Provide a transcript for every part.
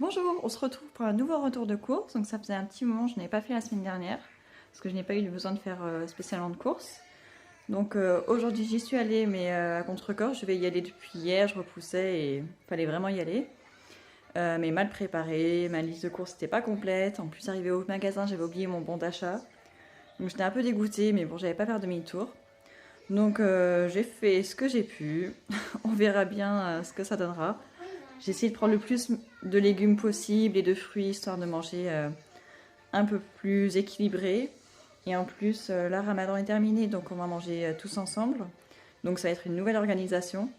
Bonjour, on se retrouve pour un nouveau retour de course. Donc ça faisait un petit moment, je n'avais pas fait la semaine dernière parce que je n'ai pas eu besoin de faire spécialement de course. Donc aujourd'hui j'y suis allée mais à contre-corps, je vais y aller depuis hier, je repoussais et il fallait vraiment y aller. Mais mal préparé, ma liste de courses n'était pas complète. En plus arrivé au magasin, j'avais oublié mon bon d'achat. Donc j'étais un peu dégoûtée mais bon, j'avais pas faire demi-tour. Donc j'ai fait ce que j'ai pu. On verra bien ce que ça donnera. J'ai essayé de prendre le plus de légumes possible et de fruits, histoire de manger un peu plus équilibré. Et en plus, là, Ramadan est terminé, donc on va manger tous ensemble. Donc ça va être une nouvelle organisation.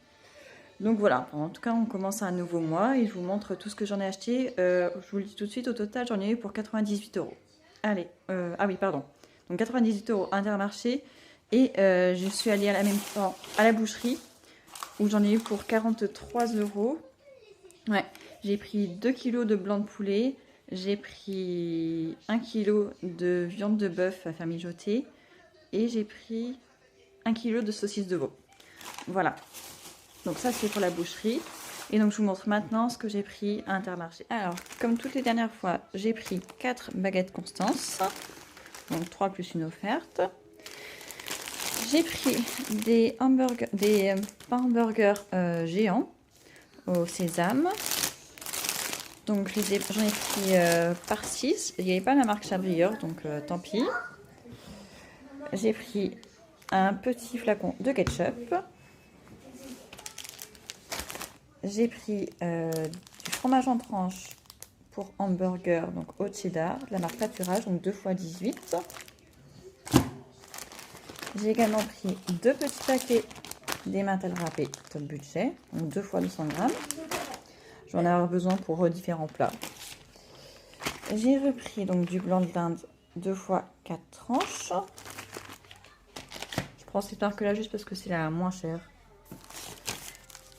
Donc voilà, en tout cas, on commence un nouveau mois et je vous montre tout ce que j'en ai acheté. Je vous le dis tout de suite, au total, j'en ai eu pour 98 euros. Allez, ah oui, pardon. Donc 98 euros Intermarché. Et je suis allée à la même temps à la boucherie, où j'en ai eu pour 43 euros. Ouais, j'ai pris 2 kilos de blanc de poulet, j'ai pris 1 kilo de viande de bœuf à faire mijoter et j'ai pris 1 kilo de saucisses de veau. Voilà, donc ça c'est pour la boucherie. Et donc je vous montre maintenant ce que j'ai pris à Intermarché. Alors, comme toutes les dernières fois, j'ai pris 4 baguettes Constance, donc 3 plus une offerte. J'ai pris des hamburgers, des pains hamburgers géants au sésame. Donc j'en ai pris par 6. Il n'y avait pas la marque Chabrior, donc tant pis. J'ai pris un petit flacon de ketchup. J'ai pris du fromage en tranche pour hamburger, donc au cheddar, de la marque Pâturage, donc 2 x 18. J'ai également pris 2 petits paquets d'emmental râpé top budget, donc 2 x 200 grammes. J'en ai avoir besoin pour différents plats. J'ai repris donc du blanc de dinde 2 x 4 tranches. Je prends cette marque là juste parce que c'est la moins chère.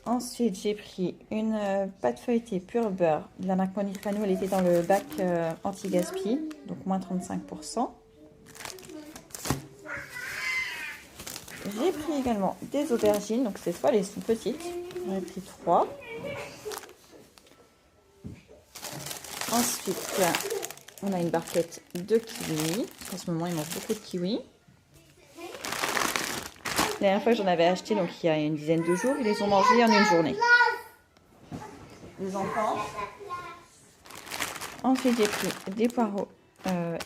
Ensuite j'ai pris une pâte feuilletée pure beurre de la marque Monifano. Elle était dans le bac anti-gaspi, donc moins 35%. J'ai pris également des aubergines, donc cette fois elles sont petites. J'en ai pris 3. Ensuite, on a une barquette de kiwis. En ce moment, ils mangent beaucoup de kiwis. La dernière fois que j'en avais acheté, donc il y a une dizaine de jours, ils les ont mangés en une journée. Les enfants. Ensuite, j'ai pris des poireaux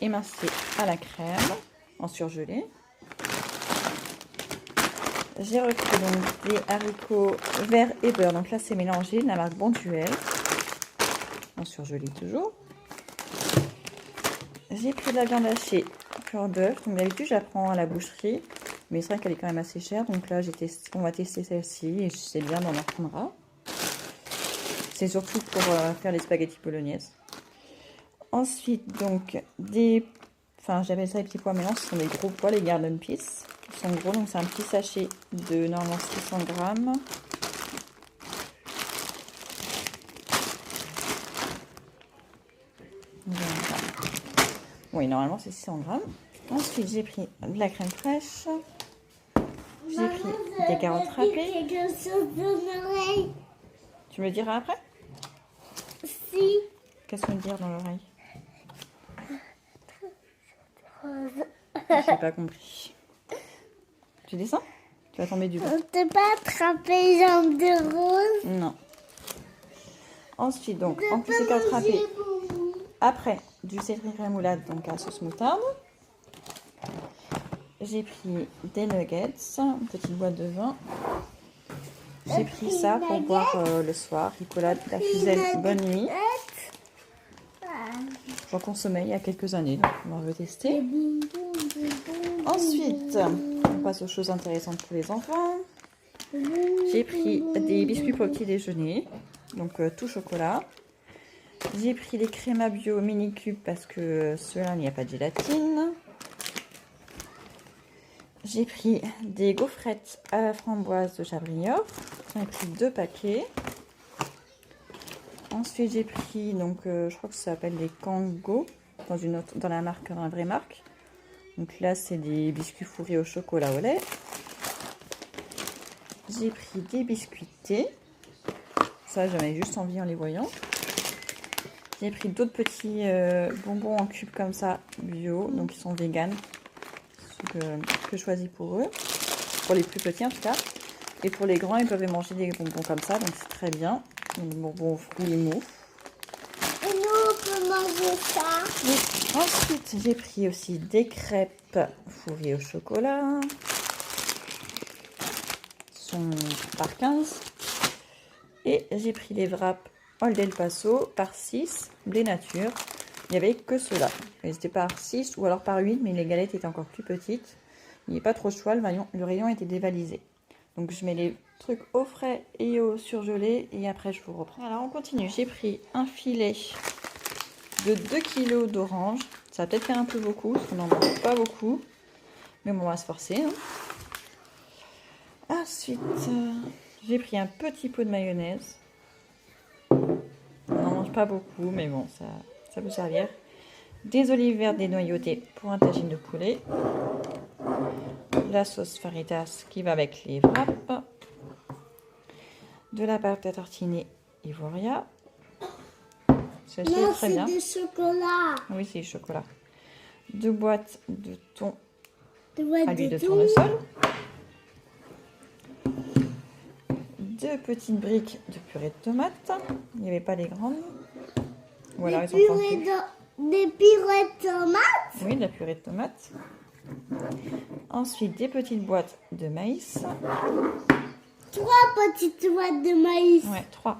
émincés à la crème, en surgelé. J'ai repris donc des haricots verts et beurre. Donc là, c'est mélangé, de la marque Bonduelle. En surgelé toujours. J'ai pris de la viande hachée pure bœuf. Donc d'habitude, je la prends à la boucherie. Mais c'est vrai qu'elle est quand même assez chère. Donc là, on va tester celle-ci. Et je sais bien, on en reprendra. C'est surtout pour faire les spaghettis bolognaise. Ensuite, donc, j'appelle ça les petits pois, mais non, ce sont des gros pois, les Garden Peas. Ils sont gros, donc c'est un petit sachet de normalement 600 grammes. Oui, normalement c'est 600 grammes. Ensuite, j'ai pris de la crème fraîche. J'ai pris des carottes râpées. Tu me le diras après? Si. Qu'est-ce qu'on veut dire dans l'oreille? Je n'ai pas compris. Tu descends? Tu vas tomber du bas. On ne peut pas attraper les jambes de rose. Non. Ensuite, donc, en plus des carottes râpées. Après, du céleri rémoulade, donc à sauce moutarde. J'ai pris des nuggets, une petite boîte de vin. J'ai pris ça pour boire le soir. Ricolade, la Fuzel, bonne nuit. J'en consommais il y a quelques années, donc on va retester. Ensuite, on passe aux choses intéressantes pour les enfants. J'ai pris des biscuits pour le petit déjeuner, donc tout chocolat. J'ai pris les crémas bio mini cubes parce que ceux-là, il n'y a pas de gélatine. J'ai pris des gaufrettes à la framboise de Chabrior. J'en ai pris 2 paquets. Ensuite, j'ai pris, donc, je crois que ça s'appelle les Kango, dans la vraie marque. Donc là, c'est des biscuits fourrés au chocolat au lait. J'ai pris des biscuits thé. Ça, j'avais juste envie en les voyant. J'ai pris d'autres petits bonbons en cubes comme ça, bio, donc ils sont vegan. Ceux que je choisis pour eux. Pour les plus petits en tout cas. Et pour les grands, ils peuvent manger des bonbons comme ça, donc c'est très bien. Des bonbons aux fruits mous. Et nous, on peut manger ça. Oui. Ensuite, j'ai pris aussi des crêpes fourrées au chocolat. Sont par 15. Et j'ai pris des wraps Old El Paso par 6, des natures. Il n'y avait que ceux-là. Ils étaient par 6 ou alors par 8, mais les galettes étaient encore plus petites. Il n'y a pas trop de choix, le rayon était dévalisé. Donc je mets les trucs au frais et au surgelé et après je vous reprends. Alors on continue. J'ai pris un filet de 2 kg d'orange. Ça va peut-être faire un peu beaucoup, parce qu'on n'en mange pas beaucoup. Mais bon, on va se forcer. Hein. Ensuite, j'ai pris un petit pot de mayonnaise. On n'en mange pas beaucoup, mais bon, ça peut servir. Des olives vertes dénoyautées pour un tagine de poulet. La sauce Faritas qui va avec les wraps. De la pâte à tartiner Ivoria. Celle-ci est très bien. C'est du chocolat. Oui, c'est du chocolat. 2 boîtes de thon à l'huile de thon. tournesol. 2 petites briques de purée de tomates. Il n'y avait pas les grandes. Voilà, Des purées de tomates. Oui, de la purée de tomates. Ensuite, des petites boîtes de maïs. 3 petites boîtes de maïs. Ouais, 3.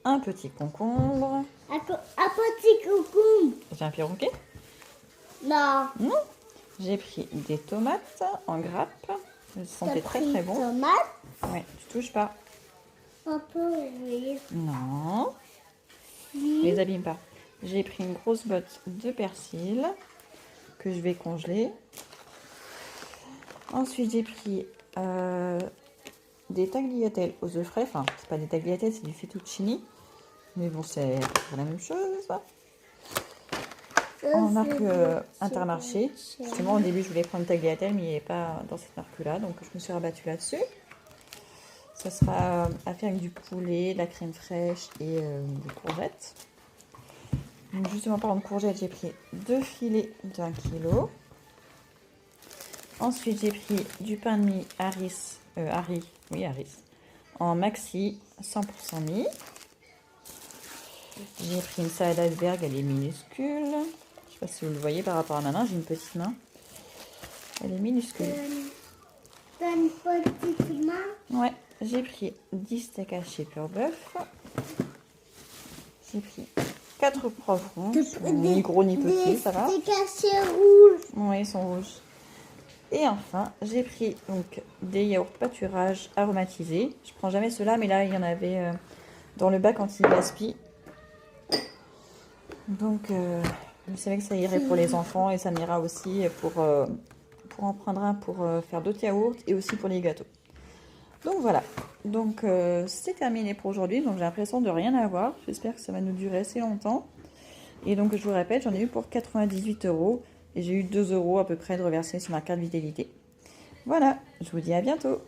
Un petit concombre. Un petit concombre. J'ai un perroquet. Non. Non. J'ai pris des tomates en grappe. Elles sentaient très très bon. Tomates. Ouais, tu touches pas. Un peu, oui. Non. Je les abîme pas. J'ai pris une grosse botte de persil que je vais congeler. Ensuite, j'ai pris des tagliatelles aux œufs frais. Enfin, c'est pas des tagliatelles, c'est du fettuccine. Mais bon, c'est la même chose, ça. En marque Intermarché. Justement, au début, je voulais prendre tagliatelle, mais il n'y avait pas dans cette marque-là. Donc, je me suis rabattue là-dessus. Ça sera à faire avec du poulet, de la crème fraîche et des courgettes. Donc, justement, parlant de courgettes, j'ai pris 2 filets d'1 kg. Ensuite, j'ai pris du pain de mie Harris, en maxi 100% mie. J'ai pris une salade iceberg, elle est minuscule. Je sais pas si vous le voyez par rapport à ma main, j'ai une petite main. Elle est minuscule. T'as une petite main? Ouais, j'ai pris 10 steaks hachés pur bœuf. J'ai pris 4 poivrons, ni gros ni petits, ça va. Des cachets rouges. Oui, ils sont rouges. Et enfin, j'ai pris donc des yaourts pâturage aromatisés. Je prends jamais ceux-là, mais là, il y en avait dans le bac anti-gaspi. Donc, je savais que ça irait pour les enfants et ça m'ira aussi pour en prendre un pour faire d'autres yaourts et aussi pour les gâteaux. Donc voilà, donc c'est terminé pour aujourd'hui. Donc j'ai l'impression de rien avoir. J'espère que ça va nous durer assez longtemps. Et donc je vous répète, j'en ai eu pour 98 € et j'ai eu 2 € à peu près de reversés sur ma carte fidélité. Voilà, je vous dis à bientôt.